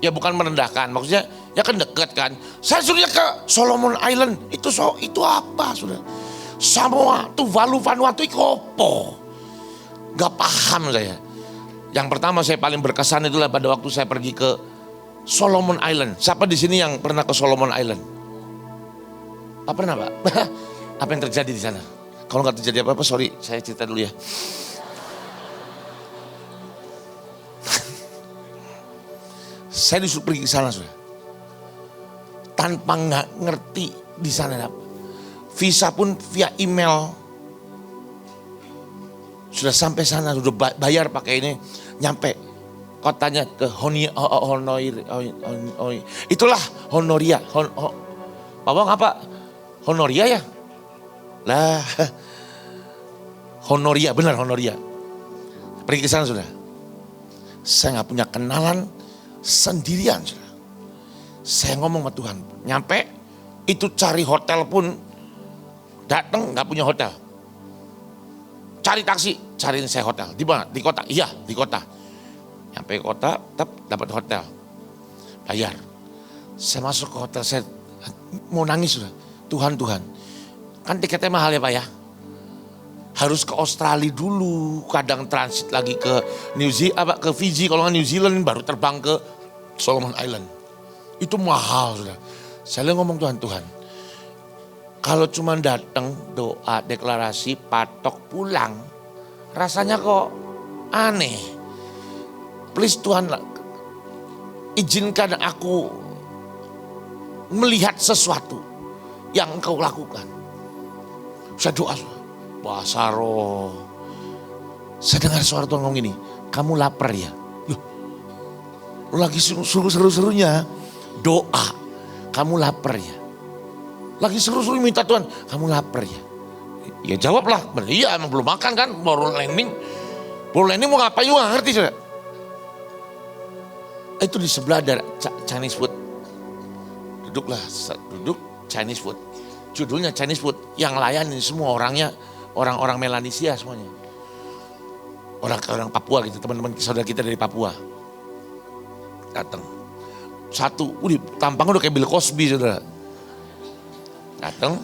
ya bukan merendahkan, maksudnya ya kan dekat kan. Saya suruhnya ke Solomon Island, itu apa sudah? Samoa, Tuvalu, Vanuatu itu apa? Gak paham saya. Yang pertama saya paling berkesan itulah pada waktu saya pergi ke Solomon Island. Siapa di sini yang pernah ke Solomon Island? Apa pernah Pak? Apa yang terjadi di sana? Kalau nggak terjadi apa-apa, sorry, saya cerita dulu ya. Saya disuruh pergi ke sana sudah. Tanpa nggak ngerti di sana apa. Visa pun via email. Sudah sampai sana, sudah bayar pakai ini, nyampe kotanya ke itulah Honoria. Pak Bang apa? Honoria ya? Lah, Honoria, benar Honoria. Pergi ke sana sudah. Saya nggak punya kenalan, sendirian sudah. Saya ngomong sama Tuhan, nyampe itu cari hotel pun datang nggak punya hotel. Cari taksi, cariin saya hotel. Di mana? Di kota. Iya, di kota. Nyampe kota, dapat hotel. Bayar. Saya masuk ke hotel, saya mau nangis sudah. Tuhan. Kan tiketnya mahal ya Pak ya. Harus ke Australia dulu, kadang transit lagi ke ke Fiji, kalau nggak New Zealand baru terbang ke Solomon Island. Itu mahal sudah. Saya ngomong Tuhan, kalau cuma datang doa deklarasi patok pulang, rasanya kok aneh. Please Tuhan, izinkan aku melihat sesuatu yang Engkau lakukan. Saya doa, bahasa roh. Saya dengar suara Tuhan ngomong gini, kamu lapar ya? Loh, lagi seru-serunya doa, kamu lapar ya? Lagi seru-seru minta Tuhan, kamu lapar ya? Ya jawablah, iya emang belum makan kan, baru landing mau ngapain juga gak ngerti sudah. Itu di sebelah ada Chinese food. Duduk Chinese food. Judulnya Chinese food, yang layanin semua orangnya orang-orang Melanesia semuanya. Orang Papua gitu, teman-teman saudara kita dari Papua. Datang. Satu, tampangnya udah kayak Bill Cosby saudara. Datang.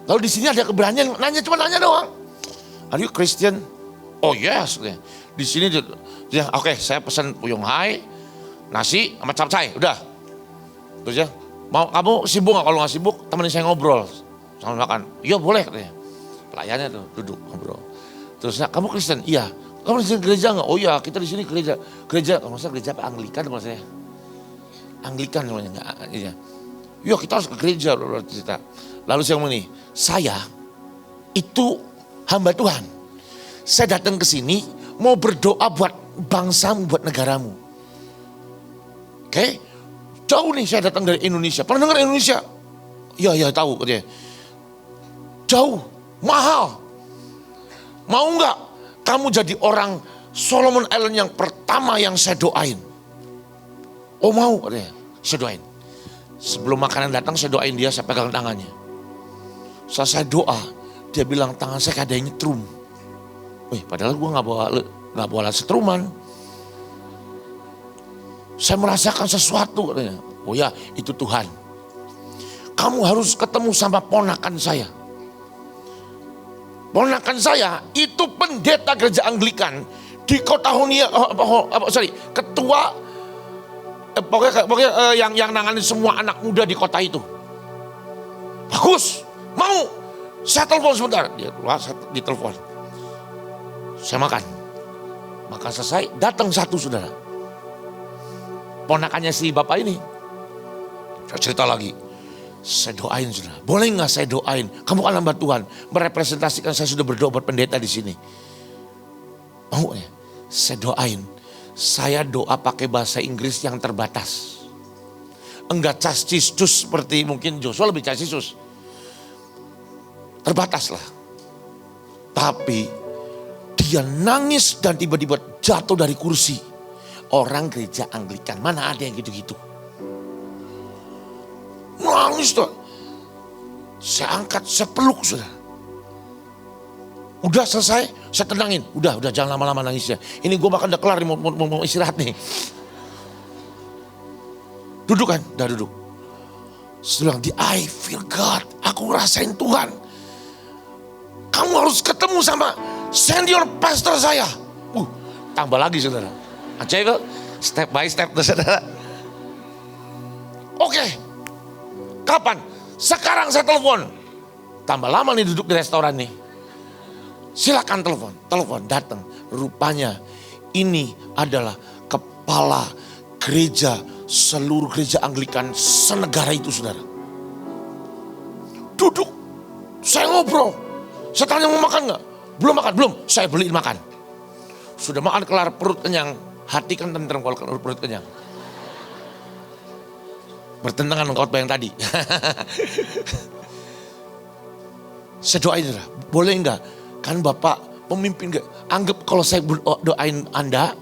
Lalu di sini ada keberanian cuma nanya doang. Are you Christian? Oh yes. Di sini dia oke, saya pesan puyung hai, nasi sama capcay, udah. Terus ya, mau kamu sibuk nggak? Kalau nggak sibuk, temenin saya ngobrol sama makan. Iya boleh katanya. Pelayannya tuh duduk ngobrol. Terus kamu Kristen? Iya. Kamu di sini gereja nggak? Oh iya, kita di sini gereja. Kalau saya gereja apa Anglikan kalau saya? Anglikan namanya nggak? Iya. Iya kita harus ke gereja. Cerita. Lalu saya ngomong nih, saya itu hamba Tuhan. Saya datang ke sini mau berdoa buat bangsamu, buat negaramu. Oke? Jauh nih saya datang dari Indonesia. Pernah dengar Indonesia? Iya tahu katanya. Jauh, mahal. Mau nggak kamu jadi orang Solomon Island yang pertama yang saya doain? Oh mau katanya, saya doain. Sebelum makanan datang saya doain dia, saya pegang tangannya. Saat saya doa, dia bilang tangan saya kayak ada yang nyetrum. Padahal gue nggak bawa alat setruman. Saya merasakan sesuatu katanya. Oh ya, itu Tuhan. Kamu harus ketemu sama ponakan saya. Ponakan saya itu pendeta gereja Anglikan di kota ketua pokoknya yang nanganin semua anak muda di kota itu. Agus, mau saya telepon sebentar. Dia keluar, saya ditelepon. Saya makan. Makan selesai, datang satu saudara. Ponakannya si bapak ini. Saya cerita lagi. Saya doain saudara. Boleh nggak saya doain? Kamu kan hamba Tuhan. Merepresentasikan saya sudah berdoa buat pendeta di sini. Mau ya? Saya doain. Saya doa pakai bahasa Inggris yang terbatas. Enggak cascisus seperti mungkin Joshua lebih cascisus. Terbatas lah. Tapi dia nangis dan tiba-tiba jatuh dari kursi. Orang gereja Anglikan, mana ada yang gitu-gitu. Nangis tuh. Saya angkat, saya peluk sudah. Udah selesai, saya tenangin. Udah jangan lama-lama nangisnya. Ini gue makan udah kelar, mau istirahat nih. Duduk kan, udah duduk. Setelah di I feel God, aku ngerasain Tuhan. Kamu harus ketemu sama senior pastor saya. Tambah lagi saudara. Ajaib, step by step saudara. Oke. Kapan? Sekarang saya telepon. Tambah lama nih duduk di restoran nih. Silakan telepon datang. Rupanya ini adalah kepala gereja, seluruh gereja Anglikan senegara itu saudara. Duduk, saya ngobrol. Saya tanya mau makan gak? Belum makan, belum. Saya beliin makan. Sudah makan kelar, perut kenyang. Hati kan tentrem kalau perut kenyang. Bertentangan dengan khotbah yang tadi. Saya doain saudara, boleh enggak? Kan Bapak pemimpin gak? Anggap kalau saya doain Anda,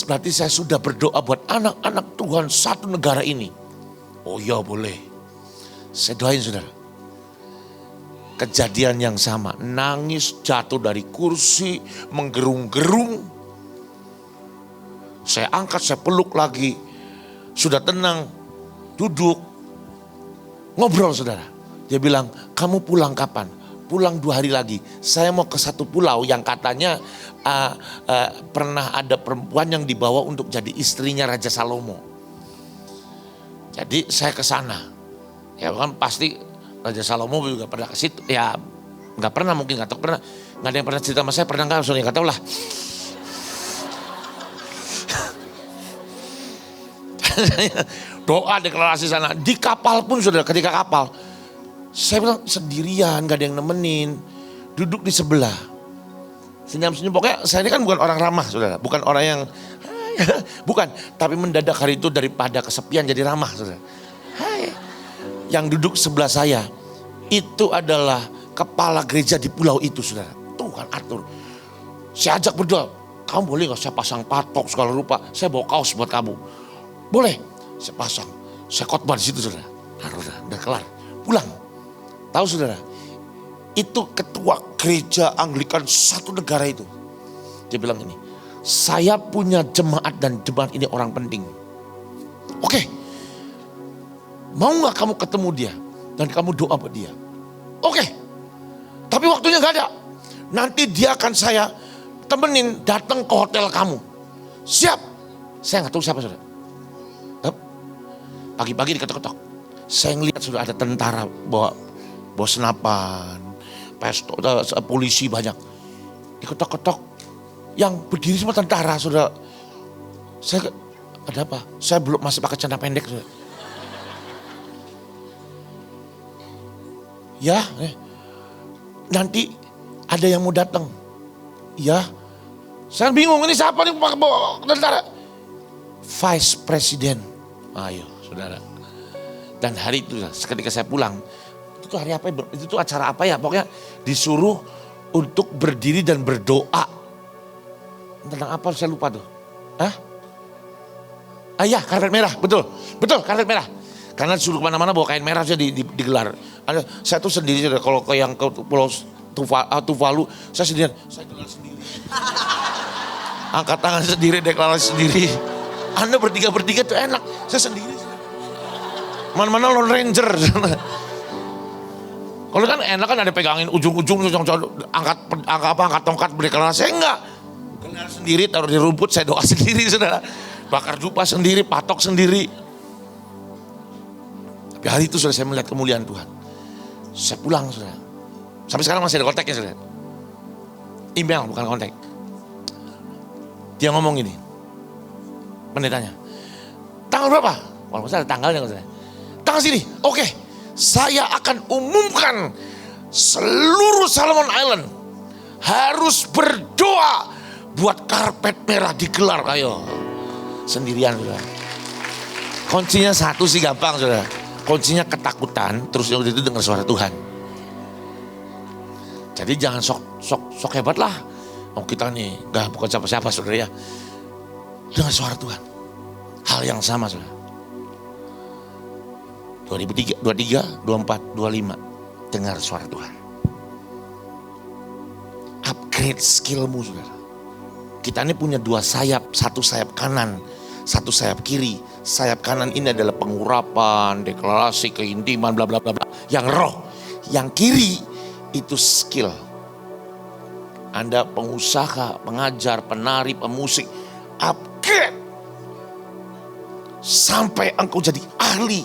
berarti saya sudah berdoa buat anak-anak Tuhan satu negara ini. Oh iya boleh. Saya doain saudara. Kejadian yang sama, nangis jatuh dari kursi, menggerung-gerung. Saya angkat, saya peluk lagi. Sudah tenang, duduk, ngobrol saudara. Dia bilang, kamu pulang kapan? Pulang 2 hari lagi. Saya mau ke satu pulau yang katanya pernah ada perempuan yang dibawa untuk jadi istrinya Raja Salomo. Jadi saya ke sana. Ya kan pasti Raja Salomo juga pernah ke situ. Ya nggak pernah mungkin, nggak tahu pernah. Nggak ada yang pernah cerita sama saya, pernah nggak? Soalnya nggak tahu lah. Doa deklarasi sana. Di kapal pun saudara, ketika kapal. Saya bilang sendirian, gak ada yang nemenin. Duduk di sebelah. Senyum-senyum, pokoknya saya ini kan bukan orang ramah saudara. Bukan orang yang, bukan. Tapi mendadak hari itu daripada kesepian jadi ramah saudara. Hai. Yang duduk sebelah saya, itu adalah kepala gereja di pulau itu saudara. Tuhan atur. Saya ajak berdoa, kamu boleh gak saya pasang patok segala rupa. Saya bawa kaos buat kamu. Boleh, saya pasang. Saya khotbah di situ saudara. Udah kelar, pulang. Tahu saudara, itu ketua gereja Anglikan satu negara itu. Dia bilang ini, saya punya jemaat dan jemaat ini orang penting. Oke, mau gak kamu ketemu dia dan kamu doa buat dia? Oke, tapi waktunya gak ada. Nanti dia akan saya temenin datang ke hotel kamu. Siap. Saya gak tahu siapa saudara. Pagi-pagi diketok-ketok. Saya ngelihat sudah ada tentara bawa senapan, pesto, polisi banyak. Diketok-ketok. Yang berdiri semua tentara saudara. Saya, ada apa? Saya belum masih pakai celana pendek saudara. Ya, nanti ada yang mau datang. Ya, saya bingung ini siapa nih bawa tentara? Vice President. Ayo saudara. Dan hari itu ketika saya pulang, itu hari apa? Itu acara apa ya? Pokoknya disuruh untuk berdiri dan berdoa. Tentang apa saya lupa tuh. Iya karpet merah, betul karpet merah. Karena disuruh kemana-mana bawa kain merah saja digelar. Saya tuh sendiri kalau ke yang ke Pulau Tuvalu, saya sendirian. Saya gelar sendiri. Angkat tangan sendiri, deklarasi sendiri. Anda bertiga tuh enak, saya sendiri. Mana-mana Lone Ranger. Kalau kan enak kan ada pegangin ujung-ujung, angkat tongkat berdeklarasi. Saya enggak. Gelar sendiri, taruh di rumput, saya doa sendiri saudara. Bakar dupa sendiri, patok sendiri. Tapi hari itu sudah saya melihat kemuliaan Tuhan. Saya pulang saudara. Sampai sekarang masih ada kontaknya saudara. Email bukan kontak. Dia ngomong gini. Pendetanya. Tanggal berapa? Walaupun saya ada tanggalnya saudara. Tanggal sini. Oke. Saya akan umumkan seluruh Solomon Island harus berdoa buat karpet merah digelar. Ayo. Sendirian saudara. Kuncinya satu sih gampang saudara. Kuncinya ketakutan, terus yang itu dengar suara Tuhan. Jadi jangan sok hebat lah. Oh kita nih, bukan siapa-siapa saudara ya. Dengar suara Tuhan. Hal yang sama saudara. 2023, 24, 25. Dengar suara Tuhan. Upgrade skillmu saudara. Kita ini punya dua sayap, satu sayap kanan, satu sayap kiri. Sayap kanan ini adalah pengurapan, deklarasi, keintiman, bla bla bla bla. Yang roh, yang kiri itu skill. Anda pengusaha, pengajar, penari, pemusik, upgrade sampai engkau jadi ahli.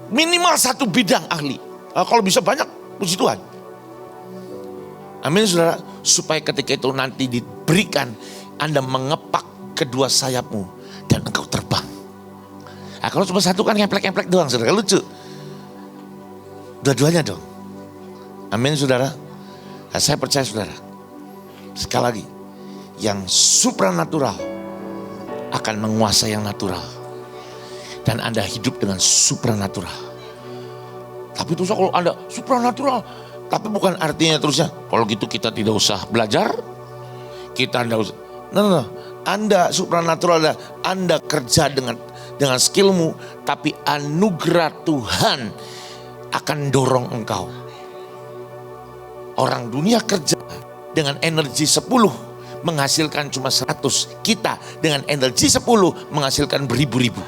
Minimal satu bidang ahli. Kalau bisa banyak, puji Tuhan. Amin saudara. Supaya ketika itu nanti diberikan, Anda mengepak kedua sayapmu. Dan engkau terbang. Nah, kalau cuma satu kan ngeplek-ngeplek doang saudara, lucu. Dua-duanya dong. Amin saudara. Nah, saya percaya saudara. Sekali lagi. Yang supranatural akan menguasai yang natural. Dan Anda hidup dengan supranatural. Tapi terus kalau Anda supranatural. Tapi bukan artinya terusnya. Kalau gitu kita tidak usah belajar. Kita tidak usah. No. Anda supranatural adalah Anda kerja dengan skillmu, tapi anugerah Tuhan akan dorong engkau. Orang dunia kerja dengan energi 10 menghasilkan cuma 100. Kita dengan energi 10 menghasilkan beribu-ribu.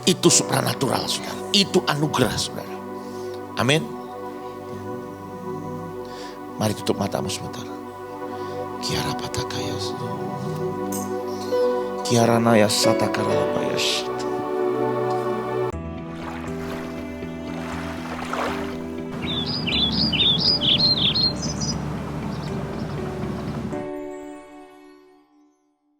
Itu supranatural saudara. Itu anugerah saudara. Amin. Mari tutup matamu sebentar. Kiara patakayas. Kiara naya satakarala bayas.